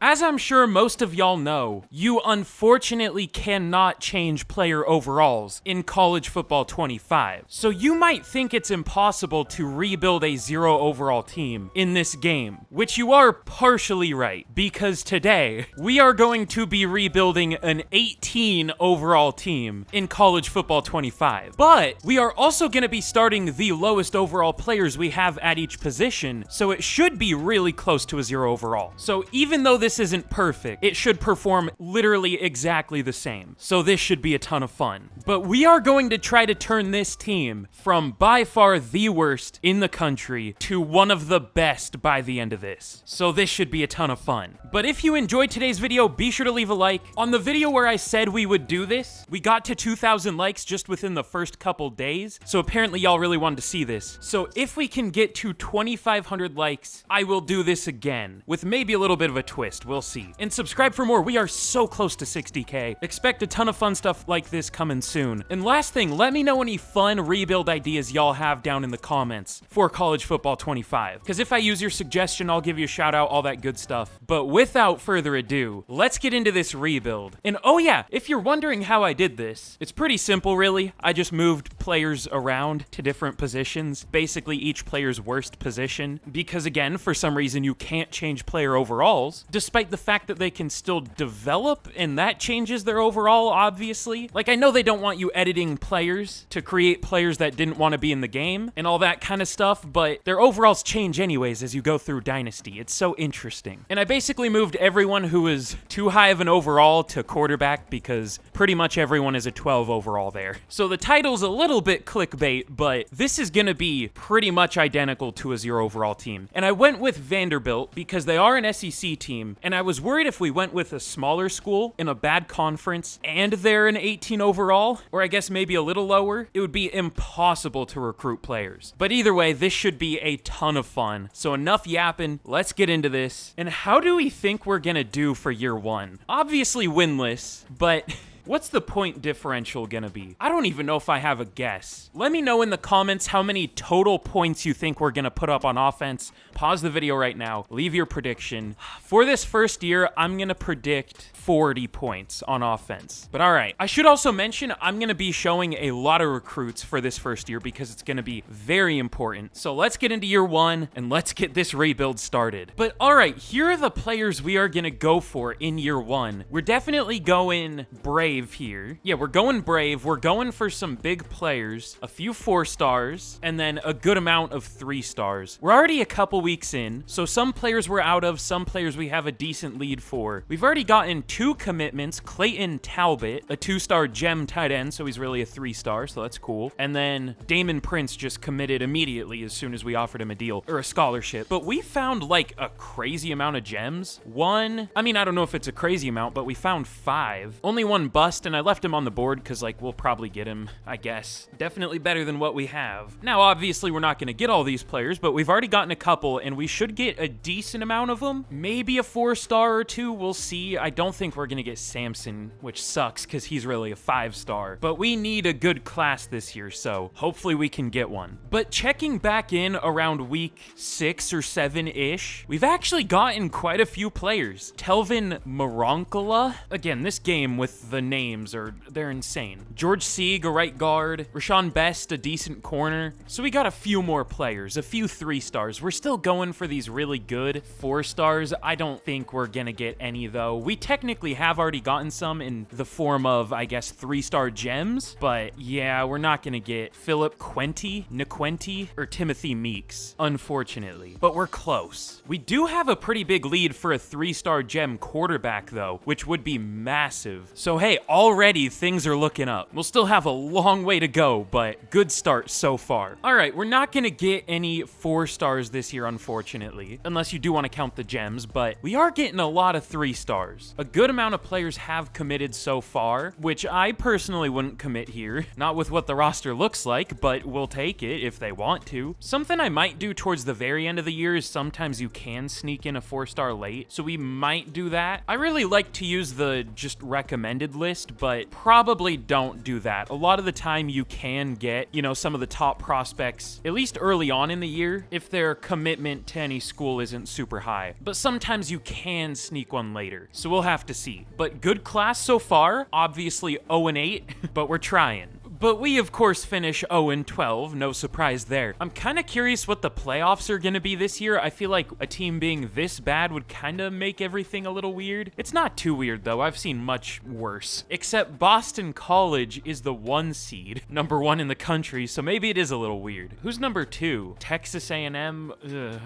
As I'm sure most of y'all know, you unfortunately cannot change player overalls in College Football 25. So you might think it's impossible to rebuild a 0 overall team in this game, which you are partially right, because today we are going to be rebuilding an 18 overall team in College Football 25. But we are also going to be starting the lowest overall players we have at each position, so it should be really close to a 0 overall. So even though this isn't perfect, it should perform literally exactly the same. So this should be a ton of fun. But we are going to try to turn this team from by far the worst in the country to one of the best by the end of this. So this should be a ton of fun. But if you enjoyed today's video, be sure to leave a like. On the video where I said we would do this, we got to 2,000 likes just within the first couple days. So apparently y'all really wanted to see this. So if we can get to 2,500 likes, I will do this again with maybe a little bit of a twist. We'll see. And subscribe for more. We are so close to 60K. Expect a ton of fun stuff like this coming soon. And last thing, let me know any fun rebuild ideas y'all have down in the comments for College Football 25. Because if I use your suggestion, I'll give you a shout out, all that good stuff. But without further ado, let's get into this rebuild. And oh yeah, if you're wondering how I did this, it's pretty simple really. I just moved players around to different positions, basically each player's worst position. Because again, for some reason you can't change player overalls, despite the fact that they can still develop, and that changes their overall, obviously. Like, I know they don't want you editing players to create players that didn't want to be in the game and all that kind of stuff, but their overalls change anyways as you go through Dynasty. It's so interesting. And I basically moved everyone who was too high of an overall to quarterback because pretty much everyone is a 12 overall there. So the title's a little bit clickbait, but this is gonna be pretty much identical to a 0 overall team. And I went with Vanderbilt because they are an SEC team, and I was worried if we went with a smaller school in a bad conference and they're an 18 overall, or I guess maybe a little lower, it would be impossible to recruit players. But either way, this should be a ton of fun. So enough yapping, let's get into this. And how do we think we're gonna do for year one? Obviously winless, but what's the point differential gonna be? I don't even know if I have a guess. Let me know in the comments how many total points you think we're gonna put up on offense. Pause the video right now, leave your prediction. For this first year, I'm gonna predict 40 points on offense. But all right, I should also mention I'm gonna be showing a lot of recruits for this first year because it's gonna be very important. So let's get into year one and let's get this rebuild started. But all right, here are the players we are gonna go for in year one. We're definitely going Brave here. Yeah, we're going Brave. We're going for some big players, a few 4 stars, and then a good amount of 3 stars. We're already a couple weeks in, so some players we're out of, some players we have a decent lead for. We've already gotten 2 commitments, Clayton Talbot, a 2-star gem tight end, so he's really a 3-star, so that's cool. And then Damon Prince just committed immediately as soon as we offered him a deal, or a scholarship. But we found like a crazy amount of gems. I don't know if it's a crazy amount, but we found 5. Only 1 bust, and I left him on the board because like we'll probably get him, I guess. Definitely better than what we have. Now, obviously we're not going to get all these players, but we've already gotten a couple, and we should get a decent amount of them. Maybe a 4-star or 2, we'll see. I don't think we're gonna get Samson, which sucks because he's really a 5-star. But we need a good class this year, so hopefully we can get one. But checking back in around week 6 or 7-ish, we've actually gotten quite a few players. Telvin Moronkala. Again, this game with the names they're insane. George Sieg, a right guard. Rashawn Best, a decent corner. So we got a few more players, a few 3-stars. We're still going for these really good 4-stars. I don't think we're gonna get any though. We technically have already gotten some in the form of, I guess, 3-star gems, but yeah, we're not gonna get Philip Niquenti, or Timothy Meeks, unfortunately, but we're close. We do have a pretty big lead for a 3-star gem quarterback though, which would be massive. So hey, already things are looking up. We'll still have a long way to go, but good start so far. All right, we're not gonna get any 4-stars this year, unfortunately, unless you do want to count the gems, but we are getting a lot of 3-stars. A good amount of players have committed so far, which I personally wouldn't commit here. Not with what the roster looks like, but we'll take it if they want to. Something I might do towards the very end of the year is sometimes you can sneak in a 4-star late, so we might do that. I really like to use the just recommended list list, but probably don't do that. A lot of the time you can get, you know, some of the top prospects, at least early on in the year, if their commitment to any school isn't super high. But sometimes you can sneak one later, so we'll have to see. But good class so far, obviously 0-8, but we're trying. But we, of course, finish 0-12, no surprise there. I'm kind of curious what the playoffs are going to be this year. I feel like a team being this bad would kind of make everything a little weird. It's not too weird, though. I've seen much worse. Except Boston College is the 1 seed, number 1 in the country, so maybe it is a little weird. Who's number 2? Texas A&M?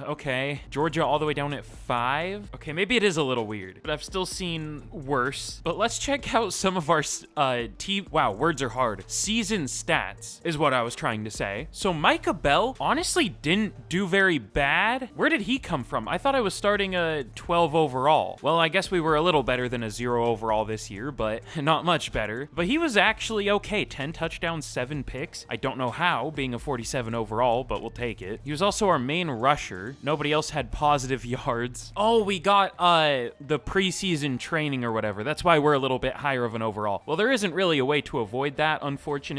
Okay. Georgia all the way down at 5? Okay, maybe it is a little weird, but I've still seen worse. But let's check out some of our wow, words are hard. Season stats is what I was trying to say. So Micah Bell honestly didn't do very bad. Where did he come from? I thought I was starting a 12 overall. Well, I guess we were a little better than a 0 overall this year, but not much better. But he was actually okay. 10 touchdowns, 7 picks. I don't know how, being a 47 overall, but we'll take it. He was also our main rusher. Nobody else had positive yards. Oh, we got the preseason training or whatever. That's why we're a little bit higher of an overall. Well, there isn't really a way to avoid that, unfortunately.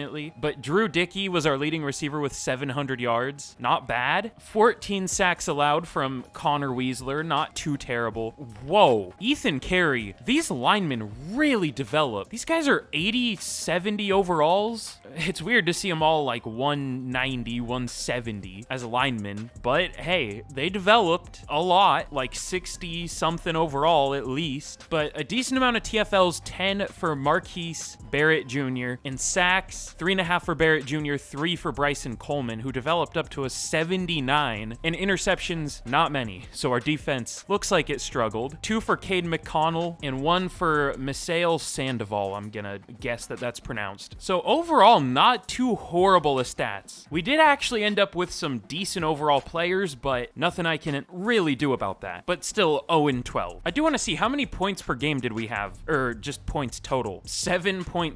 But Drew Dickey was our leading receiver with 700 yards. Not bad. 14 sacks allowed from Connor Weasler. Not too terrible. Whoa. Ethan Carey. These linemen really develop. These guys are 80, 70 overalls. It's weird to see them all like 190, 170 as a lineman. But hey, they developed a lot. Like 60 something overall at least. But a decent amount of TFLs. 10 for Marquise Barrett Jr. and sacks. 3.5 for Barrett Jr., 3 for Bryson Coleman, who developed up to a 79, and interceptions, not many. So our defense looks like it struggled. 2 for Cade McConnell, and 1 for Misael Sandoval. I'm gonna guess that that's pronounced. So overall, not too horrible a stats. We did actually end up with some decent overall players, but nothing I can really do about that. But still 0-12. I do want to see how many points per game did we have, or just points total. 7.6.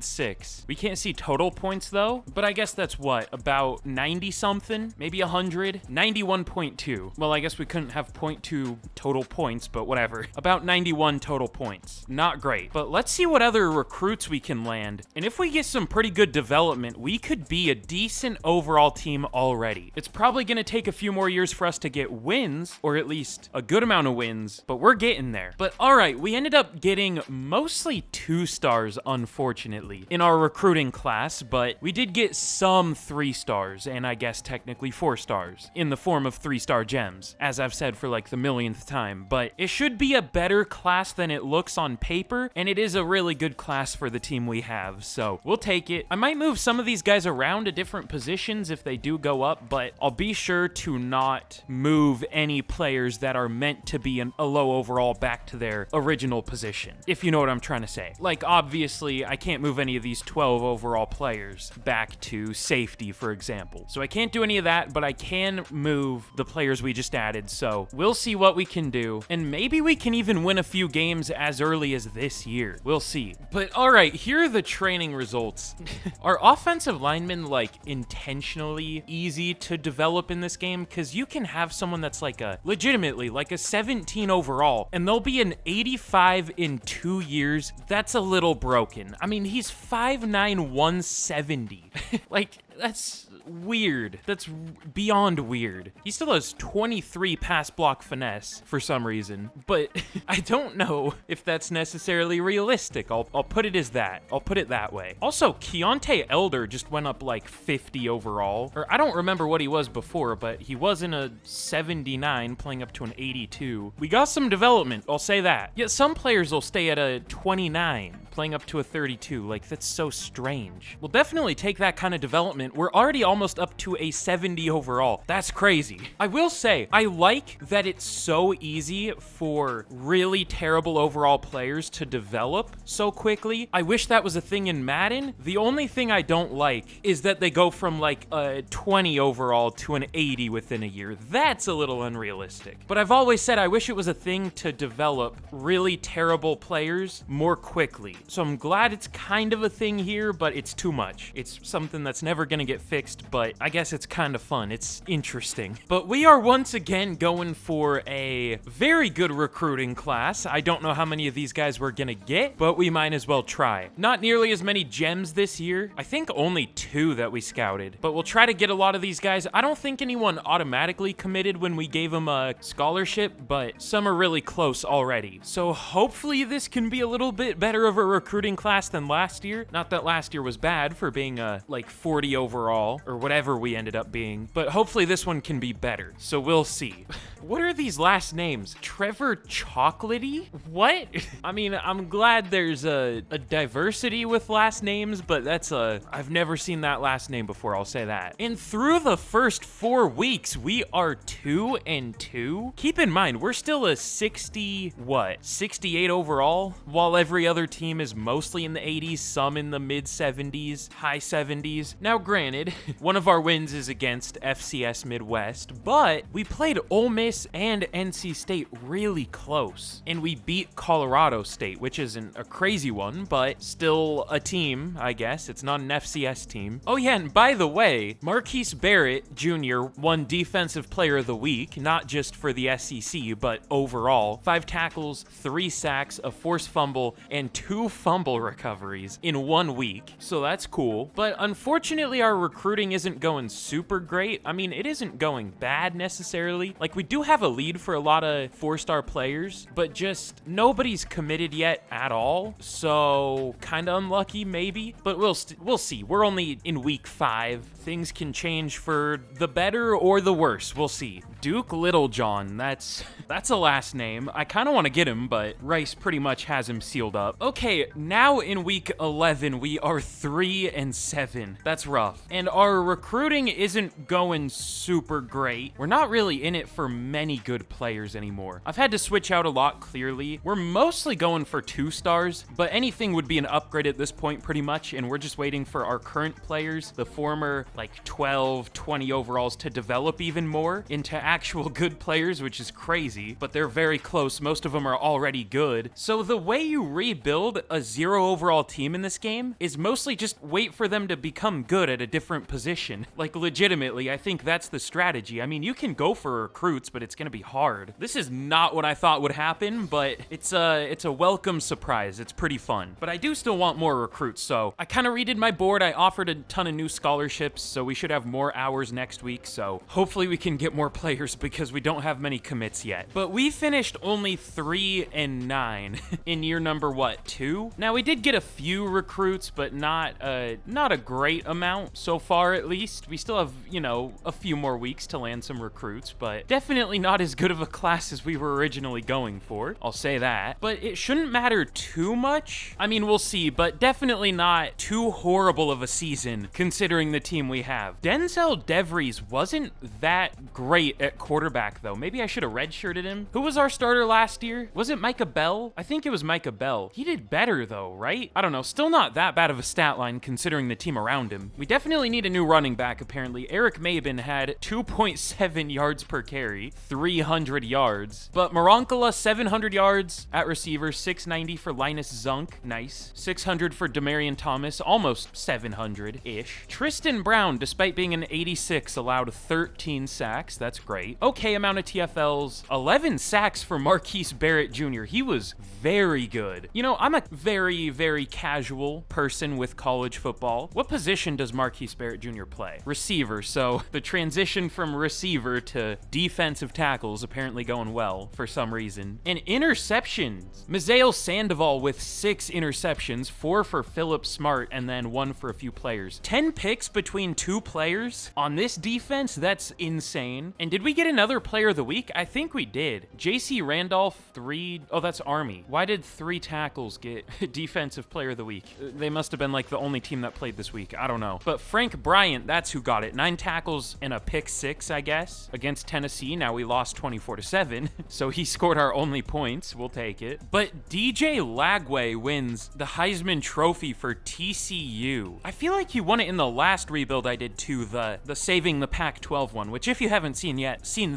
We can't see total points though, but I guess that's what, about 90 something, maybe 100, 91.2. Well, I guess we couldn't have 0.2 total points, but whatever. About 91 total points. Not great, but let's see what other recruits we can land. And if we get some pretty good development, we could be a decent overall team already. It's probably going to take a few more years for us to get wins, or at least a good amount of wins, but we're getting there. But all right, we ended up getting mostly 2 stars, unfortunately, in our recruiting class, but we did get some 3 stars, and I guess technically 4 stars, in the form of 3-star gems, as I've said for like the millionth time. But it should be a better class than it looks on paper, and it is a really good class for the team we have, so we'll take it. I might move some of these guys around to different positions if they do go up, but I'll be sure to not move any players that are meant to be a low overall back to their original position, if you know what I'm trying to say. Like, obviously, I can't move any of these 12 overall players back to safety, for example. So I can't do any of that, but I can move the players we just added, so we'll see what we can do, and maybe we can even win a few games as early as this year. We'll see. But all right, here are the training results. Are offensive linemen like intentionally easy to develop in this game? Because you can have someone that's like legitimately like a 17 overall, and they'll be an 85 in 2 years. That's a little broken. I mean, he's 5'9", 170. Like, that's weird. That's beyond weird. He still has 23 pass block finesse for some reason, but I don't know if that's necessarily realistic. I'll put it as that. I'll put it that way. Also, Keontae Elder just went up like 50 overall, or I don't remember what he was before, but he was in a 79 playing up to an 82. We got some development, I'll say that. Yet some players will stay at a 29 playing up to a 32. Like, that's so strange. We'll definitely take that kind of development. We're already almost up to a 70 overall. That's crazy. I will say, I like that it's so easy for really terrible overall players to develop so quickly. I wish that was a thing in Madden. The only thing I don't like is that they go from like a 20 overall to an 80 within a year. That's a little unrealistic. But I've always said I wish it was a thing to develop really terrible players more quickly. So I'm glad it's kind of a thing here, but it's too much. It's something that's never gonna get fixed, but I guess it's kind of fun. It's interesting. But we are once again going for a very good recruiting class. I don't know how many of these guys we're gonna get, but we might as well try. Not nearly as many gems this year. I think only 2 that we scouted, but we'll try to get a lot of these guys. I don't think anyone automatically committed when we gave them a scholarship, but some are really close already. So hopefully this can be a little bit better of a recruiting class than last year. Not that last year was bad for being like 40 overall or whatever we ended up being, but hopefully this one can be better. So we'll see. What are these last names? Trevor Chocolatey? What? I mean, I'm glad there's a diversity with last names, but I've never seen that last name before, I'll say that. And through the first 4 weeks, we are 2-2. Keep in mind, we're still a 68 overall, while every other team is mostly in the 80s, some in the mid 70s, high 70s. Now granted, one of our wins is against FCS Midwest, but we played Ole Miss and NC State really close, and we beat Colorado State, which isn't a crazy one, but still a team, I guess. It's not an FCS team. Oh yeah, and by the way, Marquise Barrett Jr. won Defensive Player of the Week, not just for the SEC, but overall. 5 tackles, 3 sacks, a forced fumble, and 2 fumble recoveries in 1 week, so that's cool. But unfortunately, our recruiting isn't going super great. I mean, it isn't going bad necessarily. Like, we do have a lead for a lot of 4-star players, but just nobody's committed yet at all, so kind of unlucky maybe, but we'll see. We're only in week 5. Things can change for the better or the worse. We'll see. Duke Littlejohn, that's a last name. I kind of want to get him, but Rice pretty much has him sealed up. Okay, now in week 11, we are 3-7. That's rough. And our recruiting isn't going super great. We're not really in it for many good players anymore. I've had to switch out a lot, clearly. We're mostly going for 2 stars, but anything would be an upgrade at this point pretty much, and we're just waiting for our current players, the former like 12, 20 overalls, to develop even more into actual good players, which is crazy, but they're very close. Most of them are already good. So the way you rebuild a 0 overall team in this game is mostly just wait for them to become good at a different position. Like, legitimately, I think that's the strategy. I mean, you can go for recruits, but it's gonna be hard. This is not what I thought would happen, but it's a welcome surprise. It's pretty fun. But I do still want more recruits, so I kind of redid my board. I offered a ton of new scholarships, so we should have more hours next week, so hopefully we can get more players because we don't have many commits yet. But we finished only 3-9 in year number, 2? Now, we did get a few recruits, but not a great amount so far, at least. We still have, you know, a few more weeks to land some recruits, but definitely not as good of a class as we were originally going for. I'll say that. But it shouldn't matter too much. I mean, we'll see, but definitely not too horrible of a season considering the team we have. Denzel DeVries wasn't that great at quarterback, though. Maybe I should have redshirted him. Who was our starter last year? Was it Micah Bell? I think it was Micah Bell. He did better, though, right? I don't know. Still not that bad of a stat line considering the team around him. We definitely need a new running back, apparently. Eric Mabin had 2.7 yards per carry, 300 yards. But Moronkala, 700 yards at receiver, 690 for Linus Zunk. Nice. 600 for Demarion Thomas, almost 700-ish. Tristan Brown, despite being an 86, allowed 13 sacks. That's great. Okay amount of TFLs. 11 sacks for Marquise Barrett Jr. He was very good. You know, I'm a very, very casual person with college football. What position does Marquise Barrett Jr. play? Receiver. So the transition from receiver to defensive tackles apparently going well for some reason. And interceptions. Mizael Sandoval with 6 interceptions, 4 for Philip Smart, and then 1 for a few players. 10 picks between 2 players on this defense? That's insane. And did we get another player of the week? I think we did. JC Randolph, 3. Oh, that's Army. Why did 3 tackles get defensive player of the week? They must have been like the only team that played this week. I don't know. But Frank Bryant, that's who got it. 9 tackles and a pick 6, I guess, against Tennessee. Now we lost 24-7. So he scored our only points. We'll take it. But DJ Lagway wins the Heisman Trophy for TCU. I feel like he won it in the last rebuild I did too, the Saving the Pac-12 one, which if you haven't seen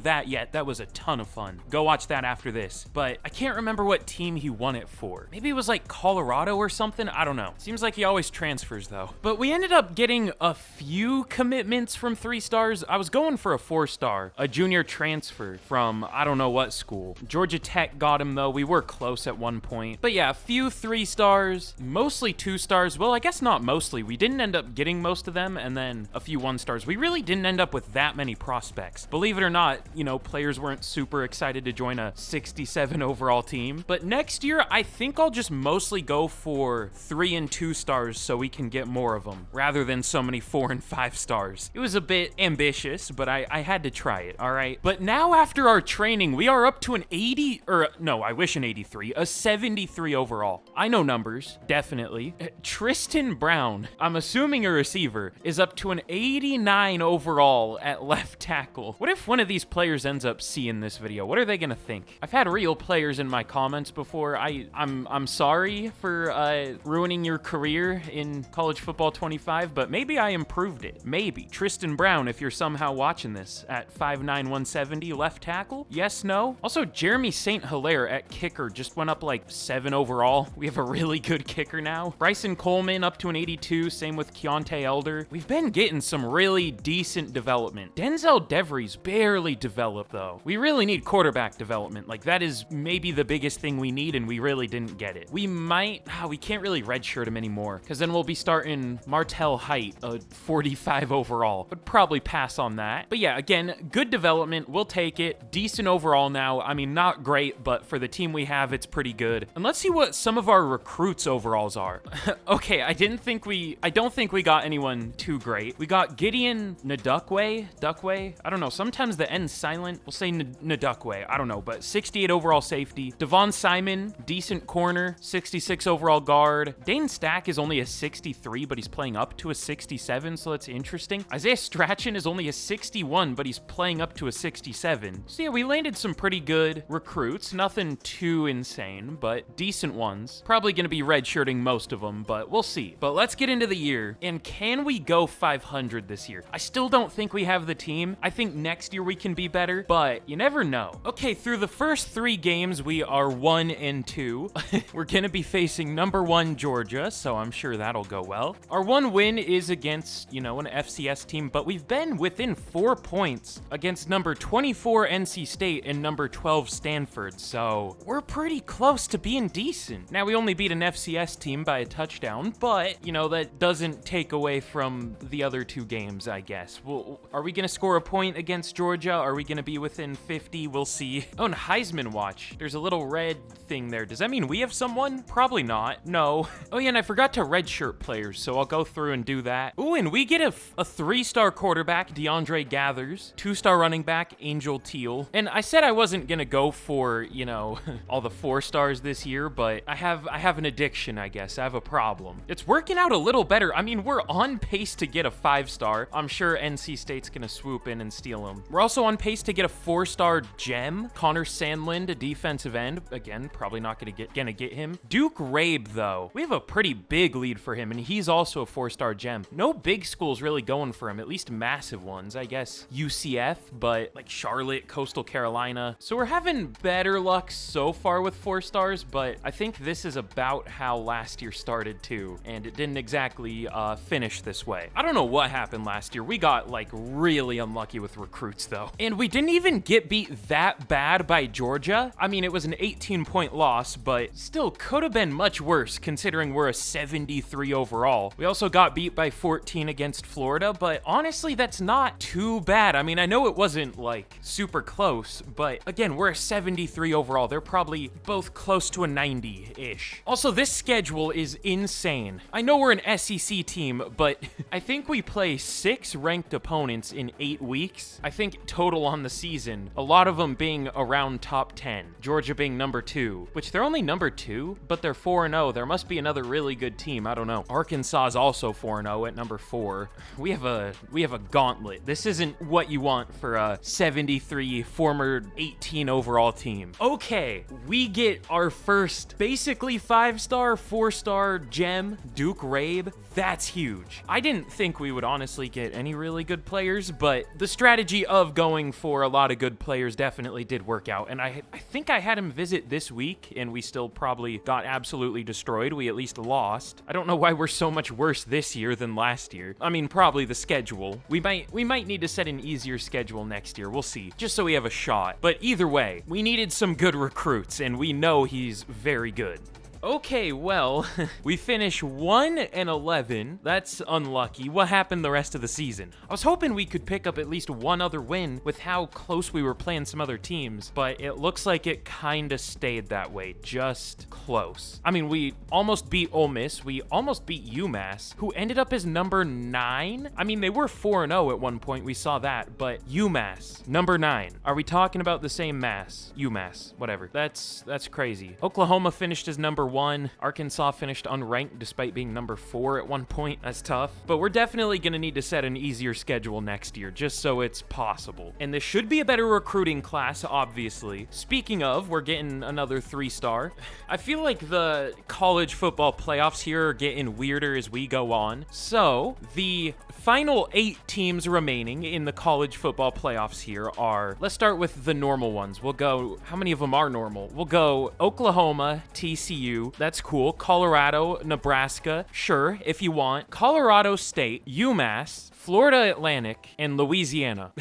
that yet, that was a ton of fun. Go watch that after this. But I can't remember what team he won it for. Maybe it was like Colorado or something. I don't know. Seems like he always transfers though. But we ended up getting a few commitments from 3 stars. I was going for a 4-star, a junior transfer from I don't know what school. Georgia Tech got him though. We were close at one point. But yeah, a few 3 stars, mostly 2 stars. Well, I guess not mostly. We didn't end up getting most of them, and then a few 1 stars. We really didn't end up with that many prospects. Believe it or not, you know, players weren't super excited to join a 67 overall team. But next year, I think I'll just mostly go for 3 and 2 stars so we can get more of them, rather than so many 4 and 5 stars. It was a bit ambitious, but I had to try it, all right? But now after our training, we are up to an 80, or no, I wish an 83, a 73 overall. I know numbers, definitely. Tristan Brown, I'm assuming a receiver, is up to an 89 overall at left tackle. What if one of these players ends up seeing this video? What are they gonna think? I've had real players in my comments before. I'm sorry for ruining your career in college football 25, but maybe I improved it. Maybe. Tristan Brown, if you're somehow watching this, at 5'9", 170 left tackle. Yes, no? Also, Jeremy St. Hilaire at kicker just went up like 7 overall. We have a really good kicker now. Bryson Coleman up to an 82, same with Keontae Elder. We've been getting some really decent development. Denzel Devry's barely developed though. We really need quarterback development. Like that is maybe the biggest thing we need, and we really didn't get it. We can't really redshirt him anymore, because then we'll be starting Martell Height, a 45 overall. Would probably pass on that. But yeah, again, good development. We'll take it. Decent overall now. I mean, not great, but for the team we have, it's pretty good. And let's see what some of our recruits overalls are. Okay, I don't think we got anyone too great. We got Gideon Duckway. I don't know. Sometimes the N's silent. We'll say Ndukwe. I don't know, but 68 overall safety. Devon Simon, decent corner, 66 overall guard. Dane Stack is only a 63, but he's playing up to a 67, so that's interesting. Isaiah Strachan is only a 61, but he's playing up to a 67. So yeah, we landed some pretty good recruits. Nothing too insane, but decent ones. Probably gonna be redshirting most of them, but we'll see. But let's get into the year, and can we go 500 this year? I still don't think we have the team. I think next year we can be better, but you never know. Okay, through the first 3 games, we are 1 and 2. We're gonna be facing number 1 Georgia, so I'm sure that'll go well. Our 1 win is against, you know, an FCS team, but we've been within 4 points against number 24 NC State and number 12 Stanford, so we're pretty close to being decent. Now, we only beat an FCS team by a touchdown, but, you know, that doesn't take away from the other 2 games, I guess. Well, are we gonna score a point against Georgia? Are we gonna be within 50? We'll see. Oh, and Heisman watch. There's a little red thing there. Does that mean we have someone? Probably not. No. Oh yeah, and I forgot to redshirt players, so I'll go through and do that. Ooh, and we get a 3-star quarterback, DeAndre Gathers, 2-star running back, Angel Teal. And I said I wasn't gonna go for, you know, all the 4 stars this year, but I have an addiction, I guess. I have a problem. It's working out a little better. I mean, we're on pace to get a 5-star. I'm sure NC State's gonna swoop in and steal him. We're also on pace to get a 4-star gem, Connor Sandlin, a defensive end. Again, probably not gonna get him. Duke Rabe, though, we have a pretty big lead for him, and he's also a 4-star gem. No big schools really going for him, at least massive ones. I guess UCF, but like Charlotte, Coastal Carolina. So we're having better luck so far with 4 stars, but I think this is about how last year started too, and it didn't exactly finish this way. I don't know what happened last year. We got like really unlucky with recruits though, and we didn't even get beat that bad by Georgia. I mean, it was an 18-point loss, but still could have been much worse considering we're a 73 overall. We also got beat by 14 against Florida, but honestly, that's not too bad. I mean, I know it wasn't like super close, but again, we're a 73 overall. They're probably both close to a 90-ish. Also, this schedule is insane. I know we're an SEC team, but I think we play 6 ranked opponents in 8 weeks. I think total on the season, a lot of them being around top 10. Georgia being number 2, which they're only number 2, but they're 4-0. There must be another really good team. I don't know. Arkansas is also 4-0 at number 4. We have a gauntlet. This isn't what you want for a 73 former 18 overall team. Okay, we get our first basically 5-star, 4-star gem, Duke Rabe. That's huge. I didn't think we would honestly get any really good players, but the strategy of going for a lot of good players definitely did work out. And I think I had him visit this week, and we still probably got absolutely destroyed. We at least lost. I don't know why we're so much worse this year than last year. I mean, probably the schedule. We might need to set an easier schedule next year. We'll see. Just so we have a shot. But either way, we needed some good recruits, and we know he's very good. Okay, well, we finish 1-11. That's unlucky. What happened the rest of the season? I was hoping we could pick up at least one other win with how close we were playing some other teams, but it looks like it kind of stayed that way. Just close. I mean, we almost beat Ole Miss. We almost beat UMass, who ended up as number 9. I mean, they were 4-0 at one point. We saw that, but UMass, number 9. Are we talking about the same mass? UMass, whatever. That's crazy. Oklahoma finished as number 1. Arkansas finished unranked despite being number 4 at one point. That's tough. But we're definitely going to need to set an easier schedule next year, just so it's possible. And this should be a better recruiting class, obviously. Speaking of, we're getting another 3-star. I feel like the college football playoffs here are getting weirder as we go on. So, the final 8 teams remaining in the college football playoffs here are, let's start with the normal ones. We'll go, how many of them are normal? We'll go Oklahoma, TCU, that's cool. Colorado, Nebraska, sure, if you want. Colorado State, UMass, Florida Atlantic, and Louisiana.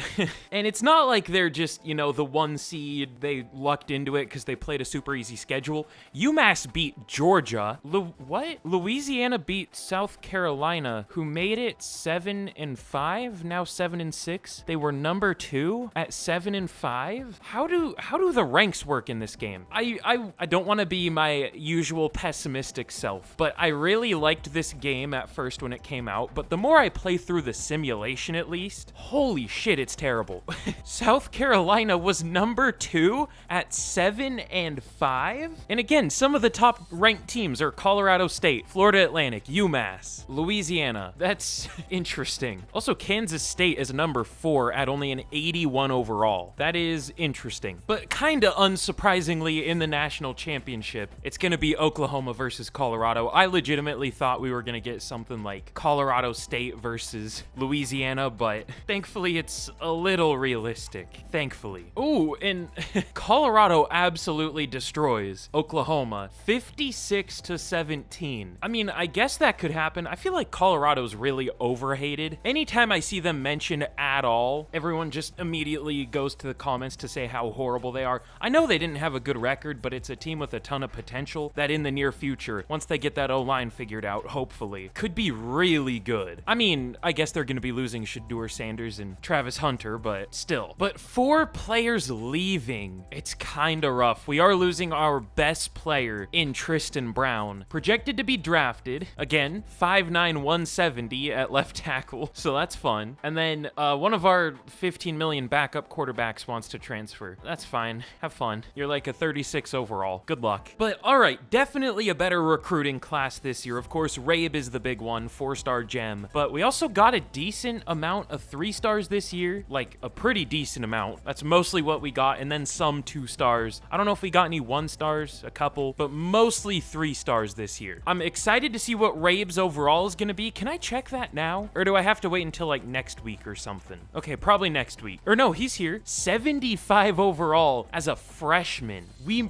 And it's not like they're just, you know, the 1 seed. They lucked into it because they played a super easy schedule. UMass beat Georgia. Louisiana beat South Carolina, who made it 7-5, now 7-6. They were number 2 at 7-5. How do the ranks work in this game? I don't want to be my usual pessimistic self, but I really liked this game at first when it came out, but the more I play through the simulation, at least, holy shit, it's terrible. South Carolina was number 2 at 7-5. And again, some of the top ranked teams are Colorado State, Florida Atlantic, UMass, Louisiana. That's interesting. Also, Kansas State is number 4 at only an 81 overall. That is interesting. But kinda unsurprisingly, in the national championship, it's gonna be Oklahoma versus Colorado. I legitimately thought we were gonna get something like Colorado State versus Louisiana, but thankfully it's a little realistic. Thankfully. Ooh, and Colorado absolutely destroys Oklahoma 56-17. I mean, I guess that could happen. I feel like Colorado's really overhated. Anytime I see them mentioned at all, everyone just immediately goes to the comments to say how horrible they are. I know they didn't have a good record, but it's a team with a ton of potential that in the near future, once they get that O-line figured out, hopefully, could be really good. I mean, I guess they're going to be losing Shedeur Sanders and Travis Hunter, but still. But 4 players leaving, it's kind of rough. We are losing our best player in Tristan Brown, projected to be drafted, again, 5'9", 170 at left tackle, so that's fun. And then one of our 15 million backup quarterbacks wants to transfer. That's fine. Have fun. You're like a 36 overall. Good luck. But all right, definitely a better recruiting class this year. Of course, Rabe is the big one, 4-star gem. But we also got a decent amount of 3-stars this year, like a pretty decent amount. That's mostly what we got, and then some 2-stars. I don't know if we got any 1-stars, a couple, but mostly 3-stars this year. I'm excited to see what Rabe's overall is going to be. Can I check that now? Or do I have to wait until like next week or something? Okay, probably next week. Or no, he's here. 75 overall as a freshman. We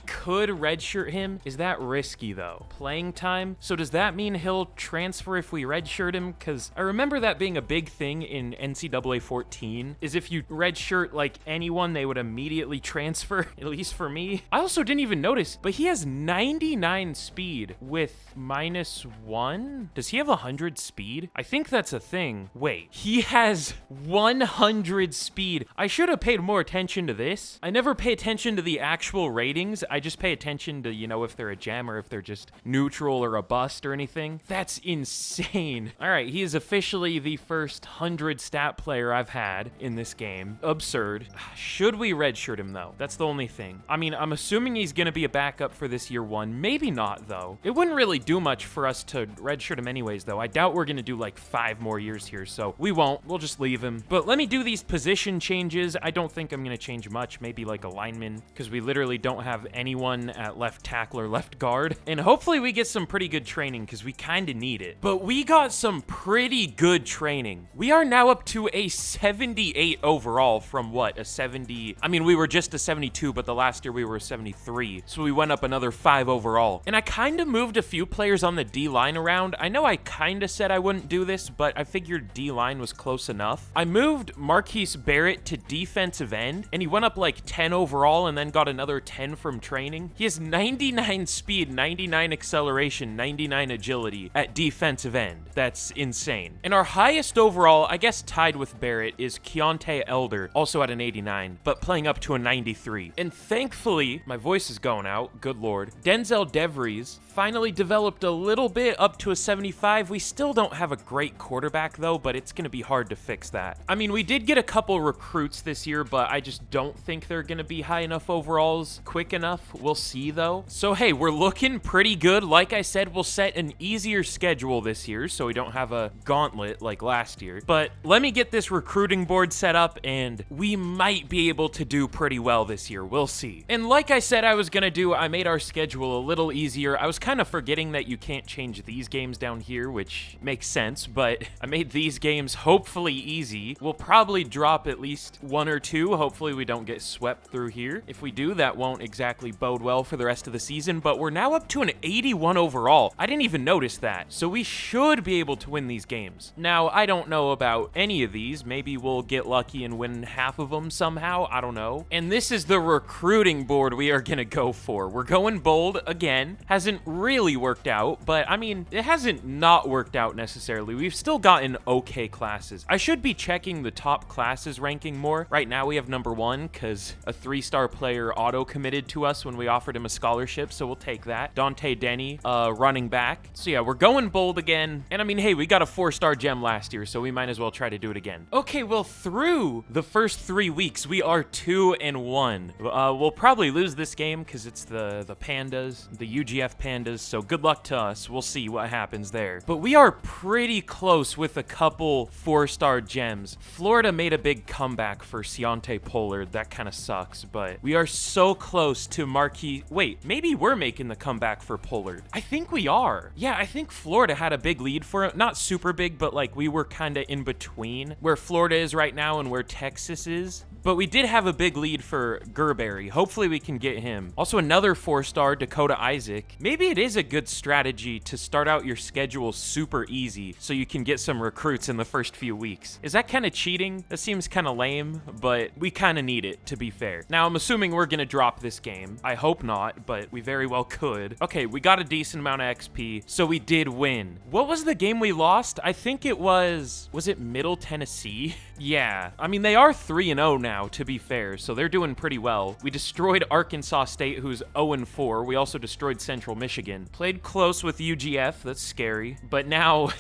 could redshirt him. Is that risky though? Playing time? So does that mean he'll transfer if we redshirt him? Because I remember that being a big thing in NCAA 14, is if you redshirt like anyone, they would immediately transfer, at least for me. I also didn't even notice, but he has 99 speed with -1. Does he have 100 speed? I think that's a thing. Wait, he has 100 speed. I should have paid more attention to this. I never pay attention to the actual ratings. I just pay attention to, you know, if they're a gem or if they're just neutral or a bust or anything. That's insane. All right, he is officially the first 100 stat player I've had in this game. Absurd. Should we redshirt him though? That's the only thing. I mean, I'm assuming he's gonna be a backup for this year 1. Maybe not though. It wouldn't really do much for us to redshirt him anyways though. I doubt we're gonna do like 5 more years here, so we won't. We'll just leave him. But let me do these position changes. I don't think I'm gonna change much. Maybe like a lineman, because we literally don't have anyone at left tackle or left guard. And hopefully we get some pretty good training, because we kind of need it. But we got some pretty good training. We are now up to a 78 overall from what, a 70? I mean, we were just a 72, but the last year we were a 73. So we went up another 5 overall. And I kind of moved a few players on the D-line around. I know I kind of said I wouldn't do this, but I figured D-line was close enough. I moved Marquise Barrett to defensive end, and he went up like 10 overall and then got another 10 from training. He has 99 speed, 99 acceleration, 99 agility at defensive end. That's insane. And our highest overall, I guess tied with Barrett, is Keontae Elder, also at an 89, but playing up to a 93. And thankfully, my voice is going out, good lord, Denzel DeVries finally developed a little bit up to a 75. We still don't have a great quarterback though, but it's gonna be hard to fix that. I mean, we did get a couple recruits this year, but I just don't think they're gonna be high enough overalls quick enough. We'll see though. So hey, we're looking pretty good. Like I said, we'll set an easier schedule this year so we don't have a gauntlet like last year. But let me get this recruiting board set up and we might be able to do pretty well this year. We'll see. And like I said I was gonna do, I made our schedule a little easier. I was kind of forgetting that you can't change these games down here, which makes sense, but I made these games hopefully easy. We'll probably drop at least 1 or 2. Hopefully we don't get swept through here. If we do, that won't exactly bode well for the rest of the season, but we're now up to an 81 overall. I didn't even notice that, so we should be able to win these games. Now, I don't know about any of these. Maybe we'll get lucky and win half of them somehow. I don't know. And this is the recruiting board we are gonna go for. We're going bold again. Hasn't really worked out, but I mean, it hasn't not worked out necessarily. We've still gotten okay classes. I should be checking the top classes ranking more. Right now we have number 1 because a 3-star player auto-committed to us when we offered him a scholarship, so we'll take that. Dante Denny, running back. So yeah, we're going bold again. And I mean, hey, we got a 4-star gem last year, so we might as well try to do it again. Okay, well, through the first 3 weeks, we are 2-1. We'll probably lose this game because it's the Pandas, the UGF Pandas, so good luck to us. We'll see what happens there. But we are pretty close with a couple 4-star gems. Florida made a big comeback for Keontae Pollard. That kind of sucks, but we are so close to Marquis. Wait, maybe we're making the comeback for Pollard. I think we are. Yeah, I think Florida had a big lead for it. Not super big, but like we were kind of in between where Florida is right now and where Texas is. But we did have a big lead for Gerberry. Hopefully we can get him. Also another 4-star, Dakota Isaac. Maybe it is a good strategy to start out your schedule super easy so you can get some recruits in the first few weeks. Is that kind of cheating? That seems kind of lame, but we kind of need it, to be fair. Now, I'm assuming we're going to drop this game. I hope not, but we very well could. Okay, we got a decent amount of XP, so we did win. What was the game we lost? I think it was it Middle Tennessee? Yeah, I mean, they are 3-0 now, to be fair, so they're doing pretty well. We destroyed Arkansas State, who's 0-4. We also destroyed Central Michigan. Played close with UGF, that's scary, but now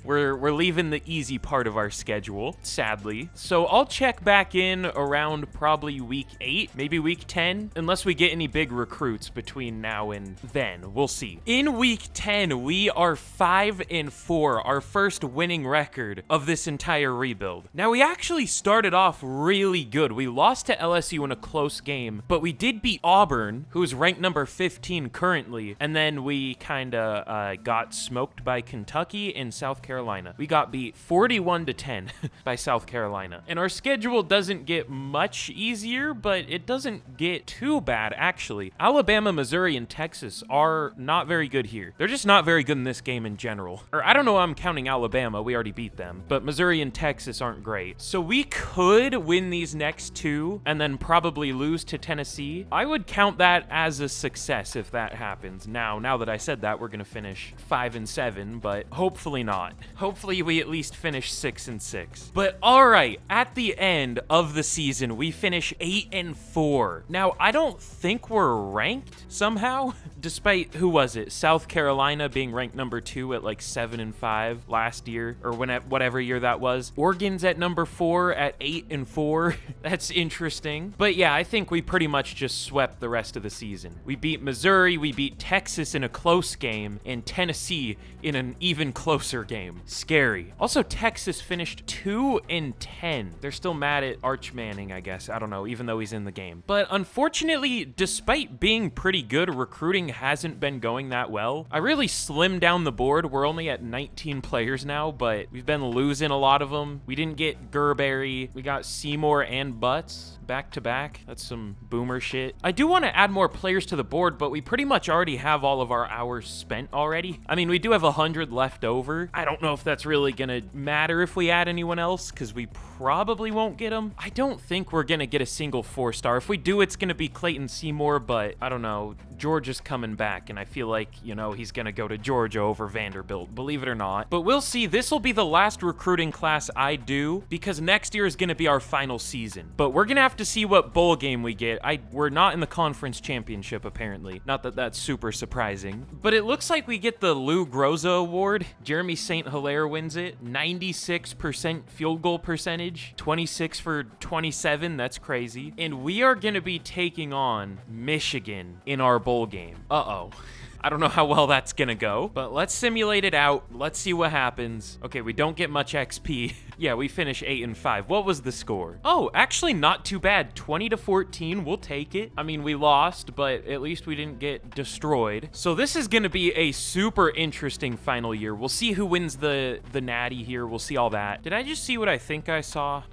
we're leaving the easy part of our schedule, sadly. So I'll check back in around probably week 8, maybe week 10, unless we get any big recruits between now and then. We'll see. In week 10, we are 5-4, our first winning record of this entire rebuild. Now, we actually started off really good. We lost to LSU in a close game, but we did beat Auburn, who is ranked number 15 currently, and then we kind of got smoked by Kentucky and South Carolina. We got beat 41-10 by South Carolina. And our schedule doesn't get much easier, but it doesn't get too bad, actually. Alabama, Missouri, and Texas are not very good here. They're just not very good in this game in general. Or I don't know, I'm counting Alabama. We already beat them. But Missouri and Texas aren't great. So we could win these next 2 and then probably lose to Tennessee. I would count that as a success if that happens. Now that I said that, we're going to finish 5-7, but hopefully not. Hopefully we at least finish 6-6. But all right, at the end of the season, we finish 8-4. Now, I don't think we're ranked somehow, despite, who was it? South Carolina being ranked number 2 at like 7-5 last year, or whatever year that was. Oregon's at number 4 at 8-4. That's interesting. But yeah, I think we pretty much just swept the rest of the season. We beat Missouri, we beat Texas Texas in a close game and Tennessee in an even closer game. Scary. Also, Texas finished 2-10. They're still mad at Arch Manning, I guess. I don't know, even though he's in the game. But unfortunately, despite being pretty good, recruiting hasn't been going that well. I really slimmed down the board. We're only at 19 players now, but we've been losing a lot of them. We didn't get Gerberry. We got Seymour and Butts back to back. That's some boomer shit. I do want to add more players to the board, but we pretty much already have all of our hours spent already. I mean, we do have 100 left over. I don't know if that's really gonna matter if we add anyone else, because we probably won't get them. I don't think we're gonna get a single 4-star. If we do, it's gonna be Clayton Seymour, but I don't know. Georgia's coming back, and I feel like, you know, he's gonna go to Georgia over Vanderbilt, believe it or not. But we'll see. This will be the last recruiting class I do, because next year is gonna be our final season. But we're gonna have to see what bowl game we get. We're not in the conference championship, apparently. Not that that's super surprising. But it looks like we get the Lou Groza Award. Jeremy St. Hilaire wins it. 96% field goal percentage. 26 for 27. That's crazy. And we are gonna be taking on Michigan in our bowl game. Uh-oh. I don't know how well that's gonna go, but let's simulate it out. Let's see what happens. Okay, we don't get much XP. Yeah, we finish 8-5. What was the score? Oh, actually not too bad. 20-14, we'll take it. I mean, we lost, but at least we didn't get destroyed. So this is gonna be a super interesting final year. We'll see who wins the natty here. We'll see all that. Did I just see what I think I saw?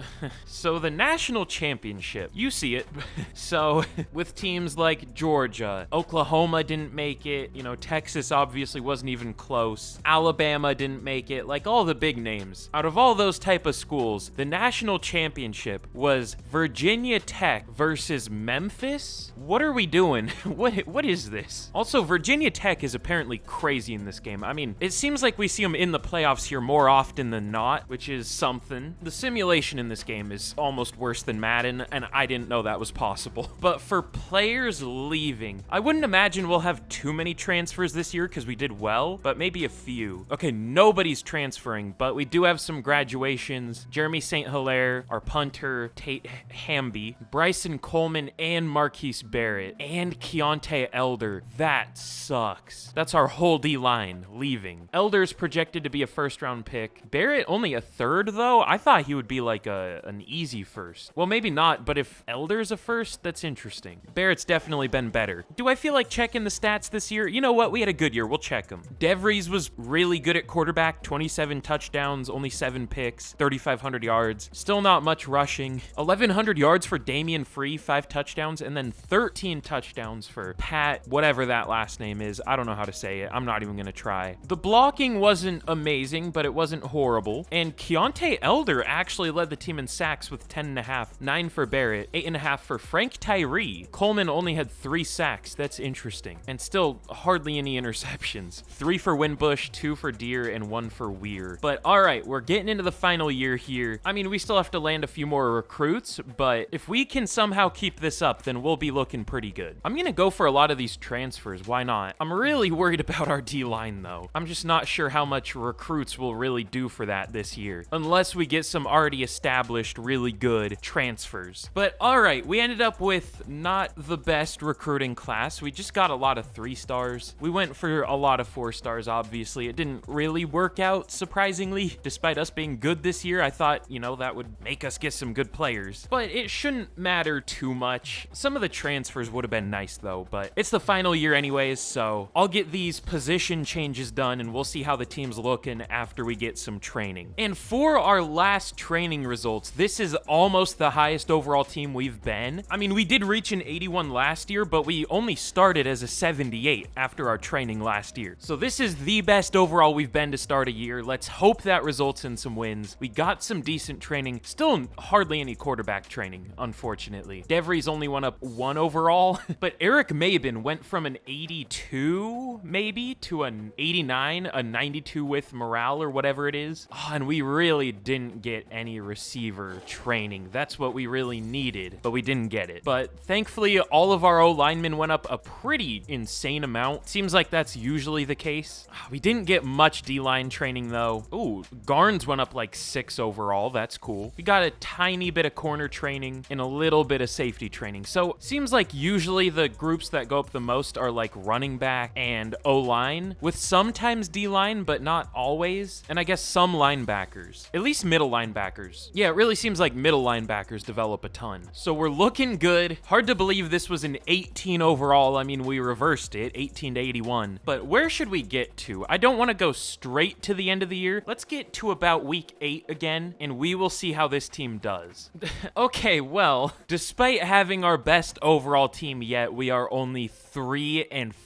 So the national championship, you see it. So with teams like Georgia, Oklahoma didn't make it. You know, Texas obviously wasn't even close. Alabama didn't make it. Like, all the big names. Out of all those type of schools, the national championship was Virginia Tech versus Memphis? What are we doing? What is this? Also, Virginia Tech is apparently crazy in this game. I mean, it seems like we see them in the playoffs here more often than not, which is something. The simulation in this game is almost worse than Madden, and I didn't know that was possible. But for players leaving, I wouldn't imagine we'll have too many transfers this year because we did well, but maybe a few. Okay, nobody's transferring, but we do have some graduations. Jeremy St. Hilaire, our punter, Tate Hamby, Bryson Coleman, and Marquise Barrett, and Keontae Elder. That sucks. That's our whole D-line leaving. Elder's projected to be a first-round pick. Barrett only a third, though? I thought he would be like an easy first. Well, maybe not, but if Elder's a first, that's interesting. Barrett's definitely been better. Do I feel like checking the stats this year? You know what? We had a good year. We'll check them. DeVries was really good at quarterback. 27 touchdowns, only 7 picks, 3,500 yards. Still not much rushing. 1,100 yards for Damian Free, 5 touchdowns, and then 13 touchdowns for Pat, whatever that last name is. I don't know how to say it. I'm not even going to try. The blocking wasn't amazing, but it wasn't horrible. And Keontae Elder actually led the team in sacks with 10.5, 9 for Barrett, 8.5 for Frank Tyree. Coleman only had 3 sacks. That's interesting. And still hardly any interceptions. 3 for Winbush, 2 for Deere, and 1 for Weir. But all right, we're getting into the final year here. I mean, we still have to land a few more recruits, but if we can somehow keep this up, then we'll be looking pretty good. I'm gonna go for a lot of these transfers. Why not? I'm really worried about our D-line, though. I'm just not sure how much recruits will really do for that this year, unless we get some already established, really good transfers. But all right, we ended up with not the best recruiting class. We just got a lot of 3-stars. We went for a lot of 4-stars, obviously. It didn't really work out, surprisingly. Despite us being good this year, I thought, you know, that would make us get some good players. But it shouldn't matter too much. Some of the transfers would have been nice, though, but it's the final year anyways, so I'll get these position changes done, and we'll see how the team's looking after we get some training. And for our last training results, this is almost the highest overall team we've been. I mean, we did reach an 81 last year, but we only started as a 78 after our training last year. So this is the best overall we've been to start a year. Let's hope that results in some wins. We got some decent training. Still hardly any quarterback training, unfortunately. DeVries only went up 1 overall, but Eric Mabin went from an 82, maybe, to an 89, a 92 with morale or whatever it is. Oh, and we really didn't get any receiver training. That's what we really needed, but we didn't get it. But thankfully, all of our O-linemen went up a pretty insane amount. count. Seems like that's usually the case. We didn't get much D-line training, though. Ooh, Garns went up like 6 overall. That's cool. We got a tiny bit of corner training and a little bit of safety training. So seems like usually the groups that go up the most are like running back and O-line, with sometimes D-line, but not always. And I guess some linebackers, at least middle linebackers. Yeah, it really seems like middle linebackers develop a ton. So we're looking good. Hard to believe this was an 18 overall. I mean, we reversed it, 18 to 81. But where should we get to? I don't want to go straight to the end of the year. Let's get to about week 8 again, and we will see how this team does. Okay, well, despite having our best overall team yet, we are only 3-5.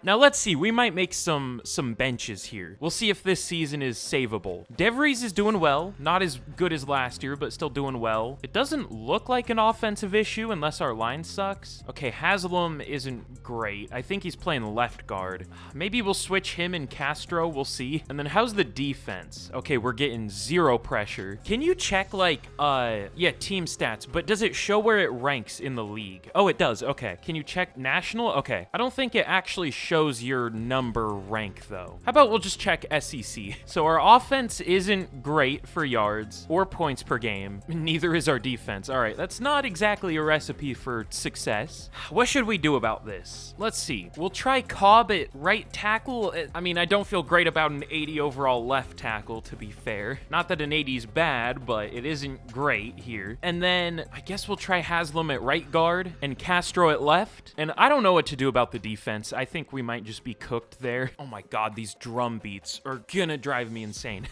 Now let's see, we might make some benches here. We'll see if this season is savable. DeVries is doing well, not as good as last year, but still doing well. It doesn't look like an offensive issue unless our line sucks. Okay, Haslam isn't great. I think he's playing left guard. Maybe we'll switch him and Castro, we'll see. And then how's the defense? Okay, we're getting 0 pressure. Can you check like, yeah, team stats, but does it show where it ranks in the league? Oh, it does, okay. Can you check national? Okay, I don't think it actually shows your number rank though. How about we'll just check SEC? So our offense isn't great for yards or points per game. Neither is our defense. All right, that's not exactly a recipe for success. What should we do about this? Let's see. We'll try Cobb at right tackle. I mean, I don't feel great about an 80 overall left tackle, to be fair. Not that an 80 is bad, but it isn't great here. And then I guess we'll try Haslam at right guard and Castro at left. And I don't know what to do about the defense. I think we might just be cooked there. Oh my God, these drum beats are gonna drive me insane,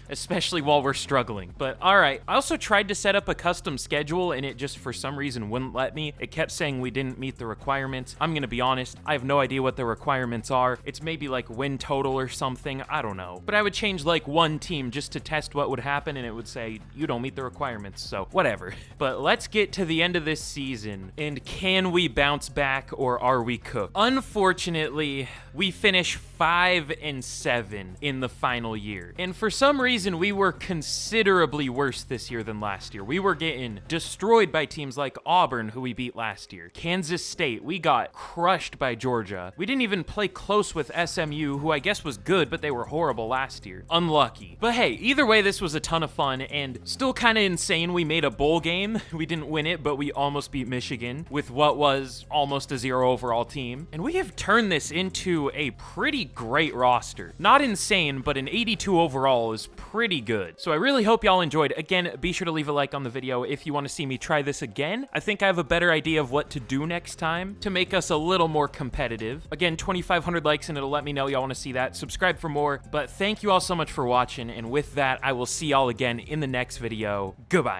especially while we're struggling. But all right, I also tried to set up a custom schedule and it just for some reason wouldn't let me. It kept saying we didn't meet the requirements. I'm gonna be honest, I have no idea what the requirements are. It's maybe like win total or something, I don't know. But I would change like one team just to test what would happen and it would say, you don't meet the requirements, so whatever. But let's get to the end of this season and can we bounce back or are we cooked? Unfortunately, we finish 5-7 in the final year. And for some reason, we were considerably worse this year than last year. We were getting destroyed by teams like Auburn, who we beat last year. Kansas State, we got crushed by Georgia. We didn't even play close with SMU, who I guess was good, but they were horrible last year. Unlucky. But hey, either way, this was a ton of fun and still kind of insane. We made a bowl game. We didn't win it, but we almost beat Michigan with what was almost a 0 overall team. And we have turned this into a pretty great roster. Not insane, but an 82 overall is pretty good. So I really hope y'all enjoyed. Again, be sure to leave a like on the video if you want to see me try this again. I think I have a better idea of what to do next time to make us a little more competitive. Again, 2,500 likes and it'll let me know y'all want to see that. Subscribe for more, but thank you all so much for watching. And with that, I will see y'all again in the next video. Goodbye.